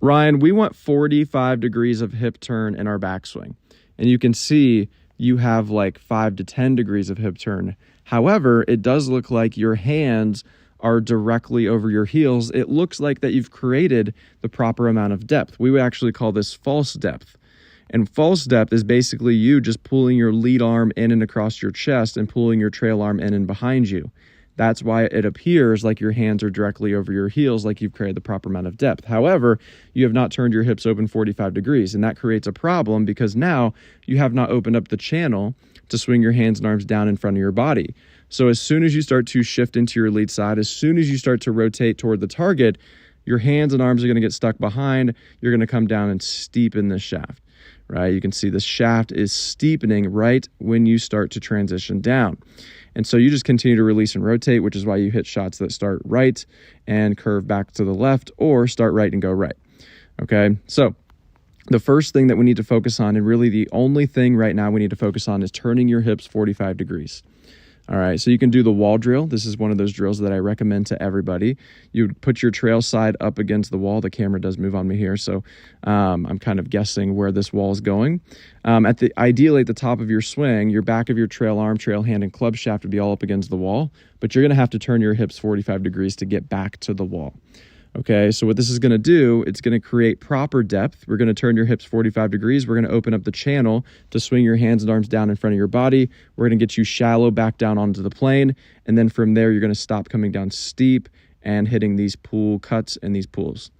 Ryan, we want 45 degrees of hip turn in our backswing. And you can see you have like 5 to 10 degrees of hip turn. However, it does look like your hands are directly over your heels. It looks like that you've created the proper amount of depth. We would actually call this false depth. And false depth is basically you just pulling your lead arm in and across your chest and pulling your trail arm in and behind you. That's why it appears like your hands are directly over your heels, like you've created the proper amount of depth. However, you have not turned your hips open 45 degrees, and that creates a problem because now you have not opened up the channel to swing your hands and arms down in front of your body. So as soon as you start to shift into your lead side, as soon as you start to rotate toward the target, your hands and arms are going to get stuck behind. You're going to come down and steepen this shaft, right? You can see the shaft is steepening right when you start to transition down. And so you just continue to release and rotate, which is why you hit shots that start right and curve back to the left, or start right and go right. Okay, so the first thing that we need to focus on, and really the only thing right now we need to focus on, is turning your hips 45 degrees. All right, so you can do the wall drill. This is one of those drills that I recommend to everybody. You would put your trail side up against the wall. The camera does move on me here, so I'm kind of guessing where this wall is going. Ideally, at the top of your swing, your back of your trail arm, trail hand, and club shaft would be all up against the wall, but you're going to have to turn your hips 45 degrees to get back to the wall. Okay, so what this is going to do, it's going to create proper depth. We're going to turn your hips 45 degrees. We're going to open up the channel to swing your hands and arms down in front of your body. We're going to get you shallow back down onto the plane. And then from there, you're going to stop coming down steep and hitting these pull cuts and these pulls.